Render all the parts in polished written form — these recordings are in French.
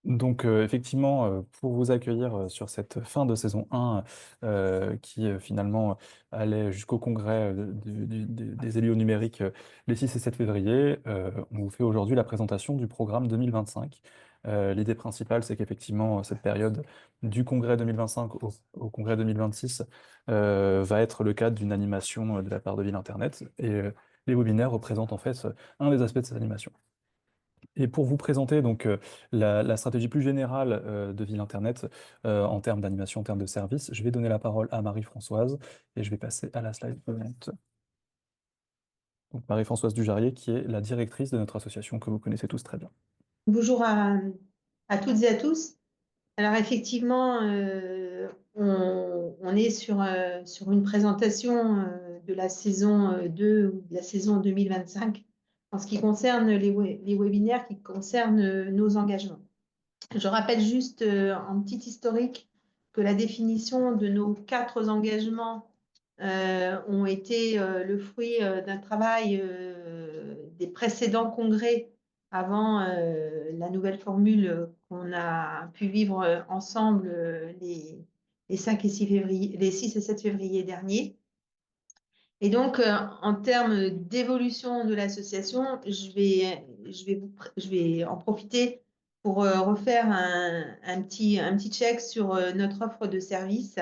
Donc effectivement, pour vous accueillir sur cette fin de saison 1 qui finalement allait jusqu'au congrès des élus au numérique les 6 et 7 février, on vous fait aujourd'hui la présentation du programme 2025. L'idée principale, c'est qu'effectivement, cette période du congrès 2025 au congrès 2026 va être le cadre d'une animation de la part de Ville Internet. Et les webinaires représentent en fait un des aspects de cette animation. Et pour vous présenter donc la stratégie plus générale de Ville Internet en termes d'animation, en termes de service, je vais donner la parole à Marie-Françoise et je vais passer à la slide suivante. Donc Marie-Françoise Dujarier, qui est la directrice de notre association que vous connaissez tous très bien. Bonjour à toutes et à tous. Alors effectivement, on est sur une présentation de la saison 2 ou de la saison 2025 en ce qui concerne les webinaires qui concernent nos engagements. Je rappelle juste en petit historique que la définition de nos 4 engagements ont été le fruit d'un travail des précédents congrès avant la nouvelle formule qu'on a pu vivre ensemble les 5 et 6 février, les 6 et 7 février derniers. Et donc, en termes d'évolution de l'association, je vais en profiter pour refaire un petit check sur notre offre de service.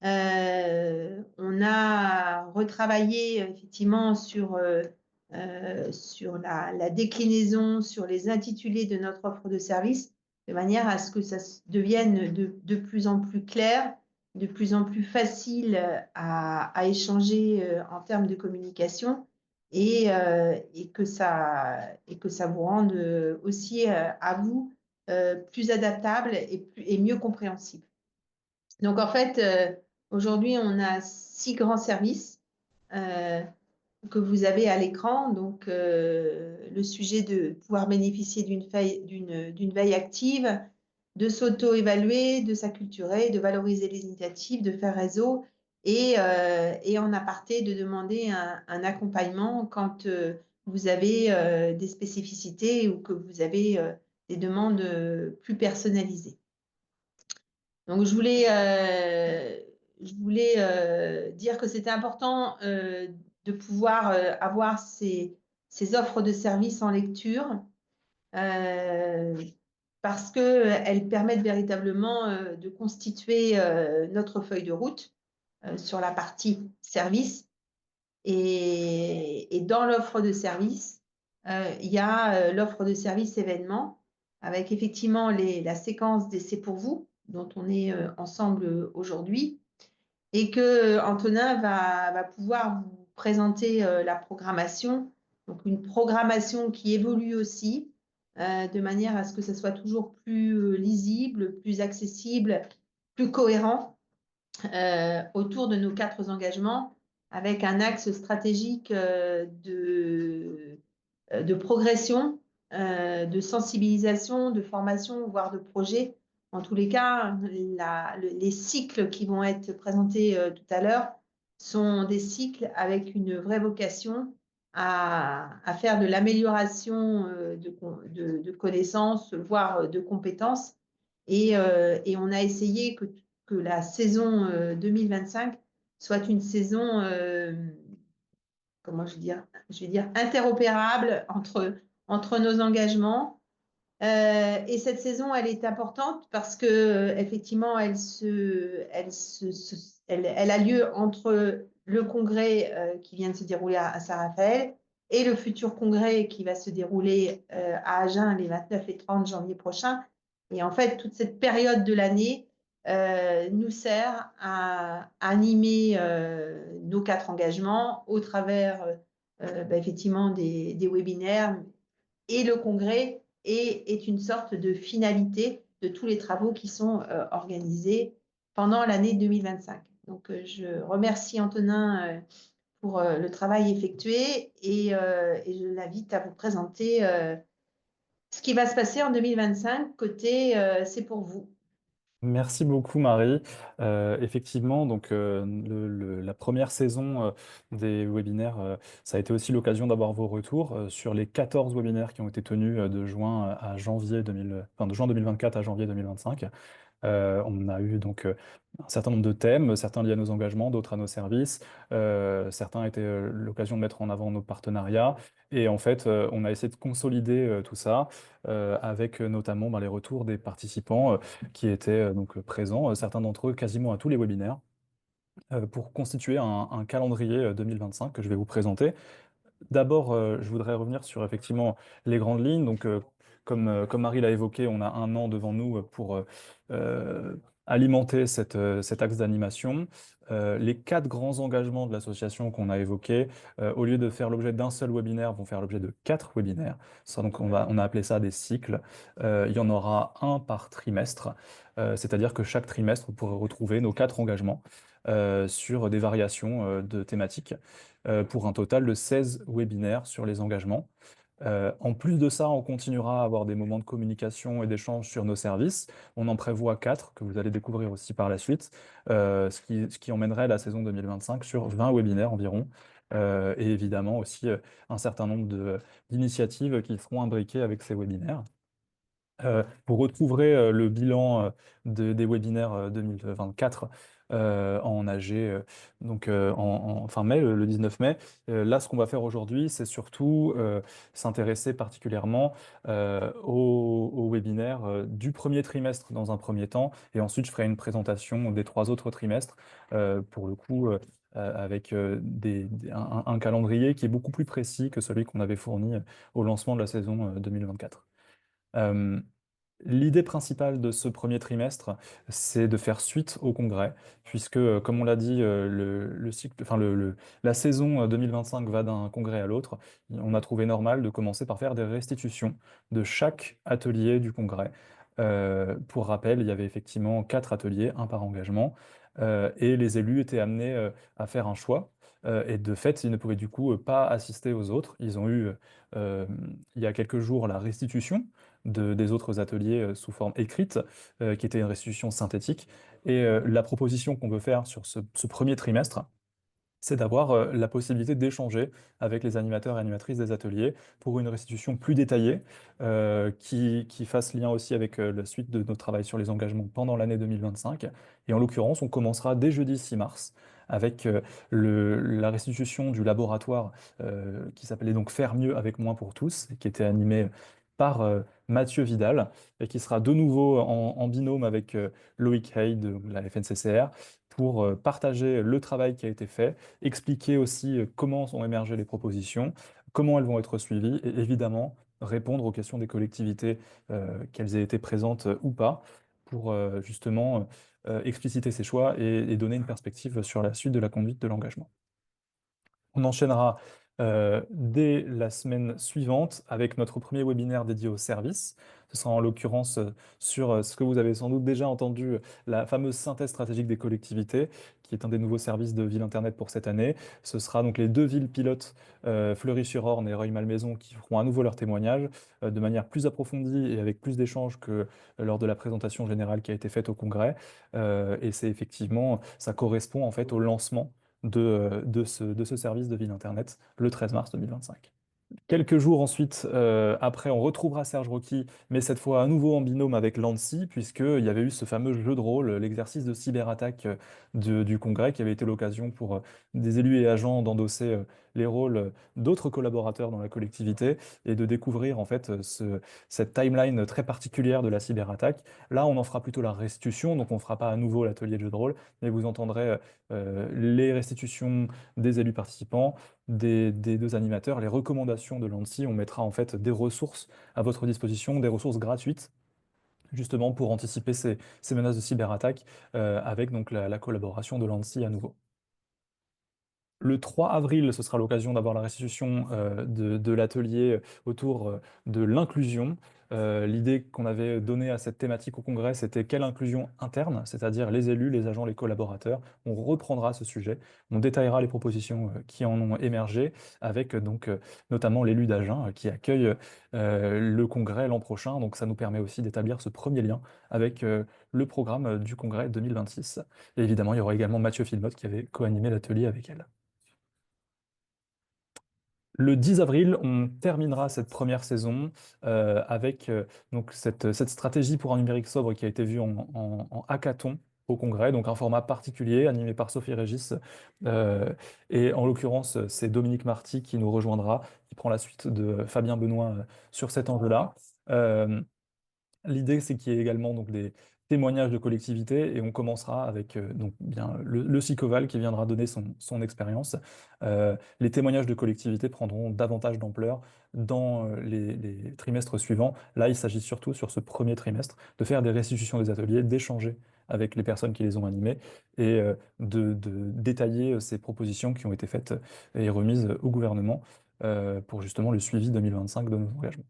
On a retravaillé effectivement sur la déclinaison, sur les intitulés de notre offre de service, de manière à ce que ça devienne de plus en plus clair, de plus en plus facile à échanger en termes de communication et que ça vous rende aussi à vous plus adaptable et mieux compréhensible. Donc, en fait, aujourd'hui, on a 6 grands services euh, que vous avez à l'écran. Donc, le sujet de pouvoir bénéficier d'une veille active, de s'auto-évaluer, de s'acculturer, de valoriser les initiatives, de faire réseau et en aparté de demander un accompagnement quand vous avez des spécificités ou que vous avez des demandes plus personnalisées. Donc, je voulais dire que c'était important de pouvoir avoir ces offres de services en lecture euh, parce qu'elles permettent véritablement de constituer notre feuille de route sur la partie service. Et dans l'offre de service, il y a l'offre de service événement avec effectivement la séquence des C'est pour vous, dont on est ensemble aujourd'hui, et que Antonin va pouvoir vous présenter la programmation, donc une programmation qui évolue aussi, de manière à ce que ce soit toujours plus lisible, plus accessible, plus cohérent autour de nos 4 engagements, avec un axe stratégique de progression, de sensibilisation, de formation, voire de projet. En tous les cas, les cycles qui vont être présentés tout à l'heure sont des cycles avec une vraie vocation à faire de l'amélioration de connaissances, voire de compétences. Et on a essayé que la saison 2025 soit une saison, comment je vais dire, interopérable entre nos engagements. Et cette saison, elle est importante parce que effectivement, elle a lieu entre le congrès qui vient de se dérouler à Saint-Raphaël et le futur congrès qui va se dérouler à Agen les 29 et 30 janvier prochains. Et en fait, toute cette période de l'année nous sert à animer nos 4 engagements au travers effectivement des webinaires et le congrès est une sorte de finalité de tous les travaux qui sont organisés pendant l'année 2025. Donc, je remercie Antonin pour le travail effectué et je l'invite à vous présenter ce qui va se passer en 2025 côté C'est pour vous. Merci beaucoup Marie. Effectivement, donc la première saison des webinaires, ça a été aussi l'occasion d'avoir vos retours sur les 14 webinaires qui ont été tenus de juin à janvier 2000, enfin, de juin 2024 à janvier 2025. On a eu donc un certain nombre de thèmes, certains liés à nos engagements, d'autres à nos services. Certains étaient l'occasion de mettre en avant nos partenariats. Et en fait, on a essayé de consolider tout ça avec notamment les retours des participants qui étaient donc présents, certains d'entre eux quasiment à tous les webinaires, pour constituer un calendrier 2025 que je vais vous présenter. D'abord, je voudrais revenir sur effectivement les grandes lignes. Donc, comme Marie l'a évoqué, on a un an devant nous pour euh, alimenter cet axe d'animation. Les quatre grands engagements de l'association qu'on a évoqués, au lieu de faire l'objet d'un seul webinaire, vont faire l'objet de quatre webinaires. Donc, on a appelé ça des cycles. Il y en aura un par trimestre, c'est-à-dire que chaque trimestre, vous pourrez retrouver nos quatre engagements sur des variations de thématiques pour un total de 16 webinaires sur les engagements. En plus de ça, on continuera à avoir des moments de communication et d'échange sur nos services. On en prévoit 4 que vous allez découvrir aussi par la suite, ce qui emmènerait la saison 2025 sur 20 webinaires environ. Et évidemment aussi un certain nombre d'initiatives qui seront imbriquées avec ces webinaires. Vous retrouverez le bilan des webinaires 2024 en AG, donc en fin mai, le 19 mai. Là, ce qu'on va faire aujourd'hui, c'est surtout s'intéresser particulièrement aux webinaires du premier trimestre dans un premier temps, et ensuite je ferai une présentation des trois autres trimestres, pour le coup, avec un calendrier qui est beaucoup plus précis que celui qu'on avait fourni au lancement de la saison 2024. Euh, L'idée principale de ce premier trimestre, c'est de faire suite au congrès, puisque, comme on l'a dit, le cycle, enfin, la saison 2025 va d'un congrès à l'autre. On a trouvé normal de commencer par faire des restitutions de chaque atelier du congrès. Pour rappel, il y avait effectivement quatre ateliers, un par engagement, et les élus étaient amenés à faire un choix. Et de fait, ils ne pouvaient du coup pas assister aux autres. Ils ont eu, euh, il y a quelques jours, la restitution des autres ateliers sous forme écrite, qui était une restitution synthétique. Et la proposition qu'on veut faire sur ce premier trimestre, c'est d'avoir la possibilité d'échanger avec les animateurs et animatrices des ateliers pour une restitution plus détaillée, qui fasse lien aussi avec la suite de notre travail sur les engagements pendant l'année 2025. Et en l'occurrence, on commencera dès jeudi 6 mars avec la restitution du laboratoire qui s'appelait donc Faire mieux avec moins pour tous, et qui était animé par Mathieu Vidal, et qui sera de nouveau en binôme avec Loïc Hay de la FNCCR pour partager le travail qui a été fait, expliquer aussi comment sont émergées les propositions, comment elles vont être suivies, et évidemment répondre aux questions des collectivités, qu'elles aient été présentes ou pas, pour justement expliciter ces choix et donner une perspective sur la suite de la conduite de l'engagement. On enchaînera dès la semaine suivante avec notre premier webinaire dédié au service. Ce sera en l'occurrence sur ce que vous avez sans doute déjà entendu, la fameuse synthèse stratégique des collectivités, qui est un des nouveaux services de ville Internet pour cette année. Ce sera donc les deux villes pilotes, Fleury-sur-Orne et Rueil-Malmaison, qui feront à nouveau leur témoignage de manière plus approfondie et avec plus d'échanges que lors de la présentation générale qui a été faite au Congrès. Et c'est effectivement, ça correspond en fait au lancement de ce service de ville Internet le 13 mars 2025. Quelques jours ensuite, après, on retrouvera Serge Rocky, mais cette fois à nouveau en binôme avec Lancy, puisqu'il y avait eu ce fameux jeu de rôle, l'exercice de cyberattaque du Congrès, qui avait été l'occasion pour des élus et agents d'endosser les rôles d'autres collaborateurs dans la collectivité et de découvrir en fait cette timeline très particulière de la cyberattaque. Là, on en fera plutôt la restitution, donc on ne fera pas à nouveau l'atelier de jeu de rôle, mais vous entendrez les restitutions des élus participants, des deux animateurs, les recommandations de l'ANSSI. On mettra en fait des ressources à votre disposition, des ressources gratuites, justement pour anticiper ces menaces de cyberattaque, avec donc la collaboration de l'ANSSI à nouveau. Le 3 avril, ce sera l'occasion d'avoir la restitution de l'atelier autour de l'inclusion. L'idée qu'on avait donnée à cette thématique au congrès, c'était quelle inclusion interne, c'est-à-dire les élus, les agents, les collaborateurs. On reprendra ce sujet, on détaillera les propositions qui en ont émergé, avec notamment l'élu d'Agen qui accueille le congrès l'an prochain. Donc ça nous permet aussi d'établir ce premier lien avec le programme du congrès 2026. Et évidemment, il y aura également Mathieu Filmotte qui avait co-animé l'atelier avec elle. Le 10 avril, on terminera cette première saison avec donc cette stratégie pour un numérique sobre qui a été vue en hackathon au Congrès, donc un format particulier animé par Sophie Régis. Et en l'occurrence, c'est Dominique Marty qui nous rejoindra, qui prend la suite de Fabien Benoît sur cet enjeu-là. Euh, L'idée, c'est qu'il y ait également donc, des témoignages de collectivités et on commencera avec donc, bien, le Sicoval qui viendra donner son expérience. Les témoignages de collectivités prendront davantage d'ampleur dans les trimestres suivants. Là, il s'agit surtout sur ce premier trimestre de faire des restitutions des ateliers, d'échanger avec les personnes qui les ont animés et de détailler ces propositions qui ont été faites et remises au gouvernement pour justement le suivi 2025 de nos engagements.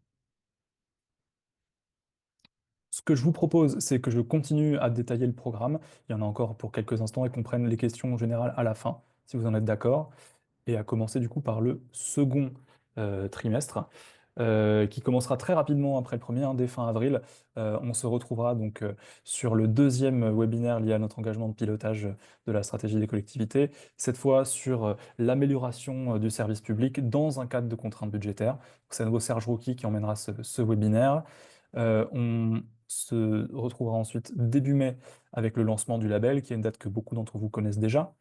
Ce que je vous propose, c'est que je continue à détailler le programme. Il y en a encore pour quelques instants et qu'on prenne les questions générales à la fin, si vous en êtes d'accord. Et à commencer du coup par le second trimestre, qui commencera très rapidement après le premier, hein, dès fin avril. On se retrouvera donc sur le deuxième webinaire lié à notre engagement de pilotage de la stratégie des collectivités, cette fois sur l'amélioration du service public dans un cadre de contraintes budgétaires. C'est à nouveau Serge Rouki qui emmènera ce webinaire. On se retrouvera ensuite début mai avec le lancement du label, qui est une date que beaucoup d'entre vous connaissent déjà.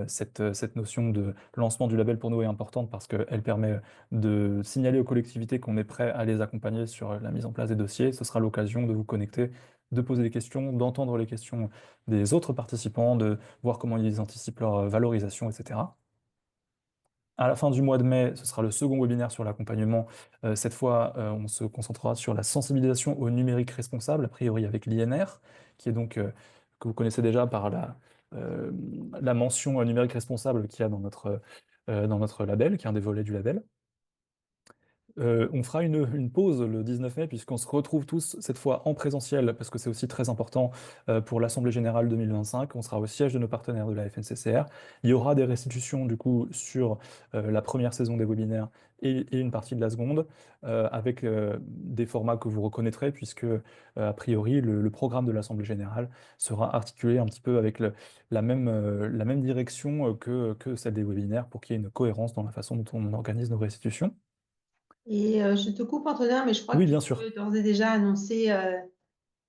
Cette notion de lancement du label pour nous est importante parce qu'elle permet de signaler aux collectivités qu'on est prêt à les accompagner sur la mise en place des dossiers. Ce sera l'occasion de vous connecter, de poser des questions, d'entendre les questions des autres participants, de voir comment ils anticipent leur valorisation, etc. À la fin du mois de mai, ce sera le second webinaire sur l'accompagnement. Cette fois, on se concentrera sur la sensibilisation au numérique responsable, a priori avec l'INR, qui est donc, que vous connaissez déjà par euh, la mention numérique responsable qu'il y a dans notre label, qui est un des volets du label. On fera une pause le 19 mai puisqu'on se retrouve tous cette fois en présentiel parce que c'est aussi très important pour l'Assemblée générale 2025. On sera au siège de nos partenaires de la FNCCR. Il y aura des restitutions du coup sur la première saison des webinaires et une partie de la seconde avec des formats que vous reconnaîtrez puisque a priori le programme de l'Assemblée générale sera articulé un petit peu avec la même direction que celle des webinaires pour qu'il y ait une cohérence dans la façon dont on organise nos restitutions. Et je te coupe, Antonin, mais je crois Oui, que tu bien sûr. peux d'ores et déjà annoncer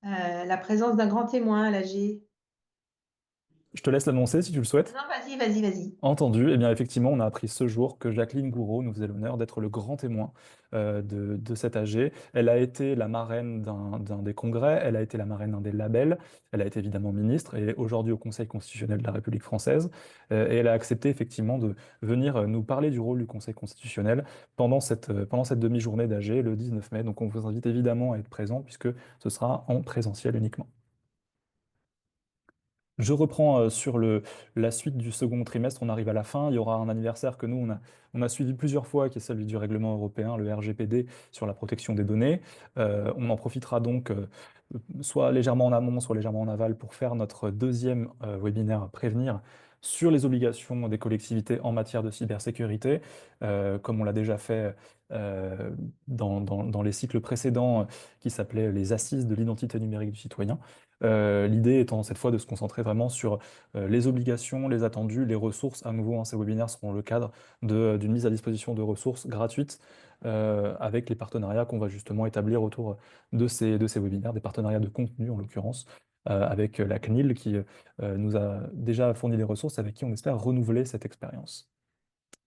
la présence d'un grand témoin à l'AG. Je te laisse l'annoncer si tu le souhaites. Non, vas-y, vas-y, vas-y. Entendu. Eh bien, effectivement, on a appris ce jour que Jacqueline Gouraud nous faisait l'honneur d'être le grand témoin de cet AG. Elle a été la marraine d'un des congrès, elle a été la marraine d'un des labels, elle a été évidemment ministre et aujourd'hui au Conseil constitutionnel de la République française. Et elle a accepté effectivement de venir nous parler du rôle du Conseil constitutionnel pendant cette demi-journée d'AG le 19 mai. Donc, on vous invite évidemment à être présent puisque ce sera en présentiel uniquement. Je reprends sur la suite du second trimestre, on arrive à la fin, il y aura un anniversaire que nous, on a suivi plusieurs fois, qui est celui du règlement européen, le RGPD, sur la protection des données. On en profitera donc soit légèrement en amont, soit légèrement en aval pour faire notre deuxième webinaire Prévenir sur les obligations des collectivités en matière de cybersécurité, comme on l'a déjà fait dans les cycles précédents qui s'appelaient les Assises de l'identité numérique du citoyen. L'idée étant cette fois de se concentrer vraiment sur les obligations, les attendus, les ressources. À nouveau, hein, ces webinaires seront le cadre d'une mise à disposition de ressources gratuites avec les partenariats qu'on va justement établir autour de ces webinaires, des partenariats de contenu en l'occurrence, avec la CNIL qui nous a déjà fourni des ressources avec qui on espère renouveler cette expérience.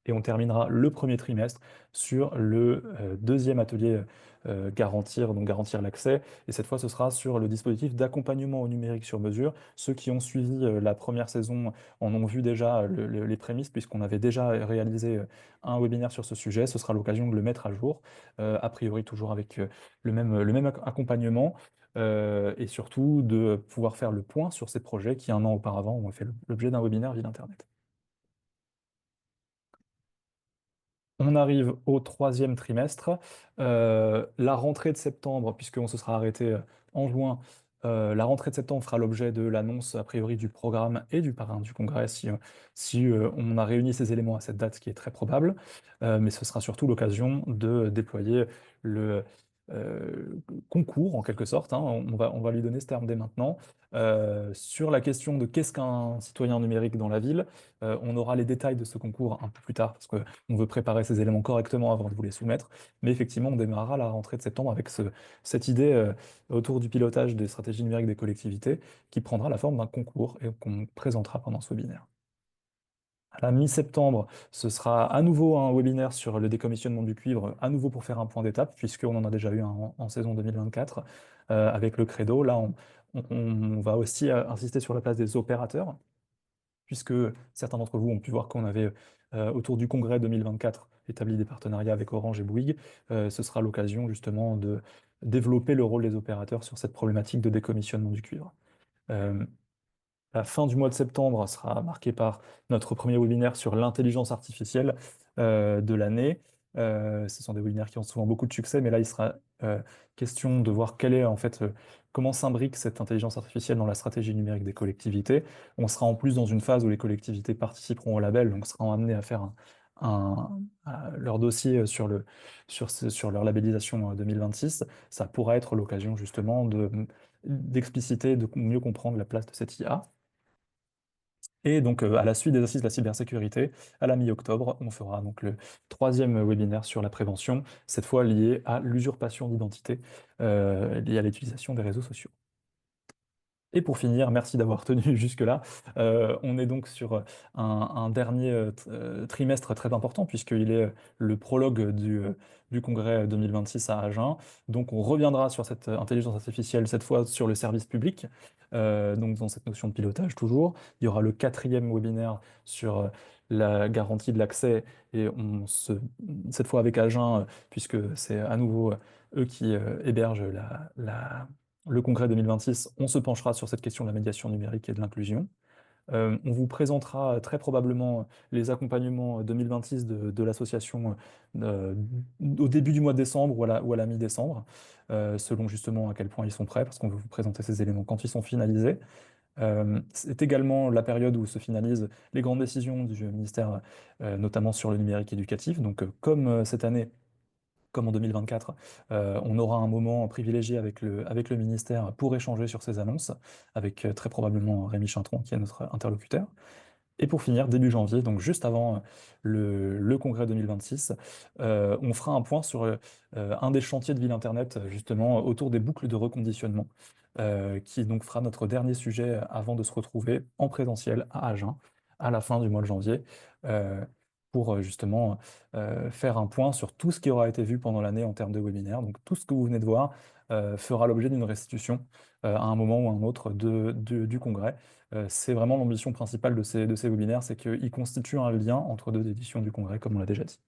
Et on terminera le premier trimestre sur le deuxième atelier donc garantir l'accès. Et cette fois, ce sera sur le dispositif d'accompagnement au numérique sur mesure. Ceux qui ont suivi la première saison en ont vu déjà les prémices, puisqu'on avait déjà réalisé un webinaire sur ce sujet. Ce sera l'occasion de le mettre à jour, a priori toujours avec le même accompagnement. Et surtout de pouvoir faire le point sur ces projets qui, un an auparavant, ont fait l'objet d'un webinaire via Internet. On arrive au troisième trimestre. La rentrée de septembre, puisqu'on se sera arrêté en juin, la rentrée de septembre fera l'objet de l'annonce a priori du programme et du parrain du congrès si on a réuni ces éléments à cette date, ce qui est très probable. Mais ce sera surtout l'occasion de déployer le concours, en quelque sorte, hein. On va lui donner ce terme dès maintenant. Sur la question de qu'est-ce qu'un citoyen numérique dans la ville, on aura les détails de ce concours un peu plus tard, parce que on veut préparer ces éléments correctement avant de vous les soumettre. Mais effectivement, on démarrera la rentrée de septembre avec cette idée autour du pilotage des stratégies numériques des collectivités qui prendra la forme d'un concours et qu'on présentera pendant ce webinaire. À la mi-septembre, ce sera à nouveau un webinaire sur le décommissionnement du cuivre, à nouveau pour faire un point d'étape, puisqu'on en a déjà eu un en saison 2024 avec le Credo. Là, on va aussi insister sur la place des opérateurs puisque certains d'entre vous ont pu voir qu'on avait, autour du congrès 2024, établi des partenariats avec Orange et Bouygues. Ce sera l'occasion justement de développer le rôle des opérateurs sur cette problématique de décommissionnement du cuivre. Euh, la fin du mois de septembre sera marquée par notre premier webinaire sur l'intelligence artificielle de l'année. Ce sont des webinaires qui ont souvent beaucoup de succès, mais là, il sera question de voir quelle est en fait comment s'imbrique cette intelligence artificielle dans la stratégie numérique des collectivités. On sera en plus dans une phase où les collectivités participeront au label, donc seront amenées à faire leur dossier sur leur labellisation 2026. Ça pourra être l'occasion justement d'expliciter, de mieux comprendre la place de cette IA. Et donc, à la suite des assises de la cybersécurité, à la mi-octobre, on fera donc le troisième webinaire sur la prévention, cette fois lié à l'usurpation d'identité, liée à l'utilisation des réseaux sociaux. Et pour finir, merci d'avoir tenu jusque-là. On est donc sur un dernier trimestre très important, puisqu'il est le prologue du congrès 2026 à Agen. Donc on reviendra sur cette intelligence artificielle, cette fois sur le service public, donc dans cette notion de pilotage toujours. Il y aura le quatrième webinaire sur la garantie de l'accès, et cette fois avec Agen, puisque c'est à nouveau eux qui hébergent le congrès 2026, on se penchera sur cette question de la médiation numérique et de l'inclusion. On vous présentera très probablement les accompagnements 2026 de l'association euh, au début du mois de décembre ou à la mi-décembre, selon justement à quel point ils sont prêts, parce qu'on veut vous présenter ces éléments quand ils sont finalisés. C'est également la période où se finalisent les grandes décisions du ministère, notamment sur le numérique éducatif. Donc, comme cette année, comme en 2024, on aura un moment privilégié avec le ministère pour échanger sur ces annonces, avec très probablement Rémi Chintron qui est notre interlocuteur. Et pour finir, début janvier, donc juste avant le congrès 2026, on fera un point sur un des chantiers de Ville Internet, justement, autour des boucles de reconditionnement, qui donc fera notre dernier sujet avant de se retrouver en présentiel à Agen à la fin du mois de janvier, pour justement faire un point sur tout ce qui aura été vu pendant l'année en termes de webinaire. Donc tout ce que vous venez de voir fera l'objet d'une restitution à un moment ou à un autre du congrès. C'est vraiment l'ambition principale de ces webinaires, c'est qu'ils constituent un lien entre deux éditions du congrès, comme on l'a déjà dit.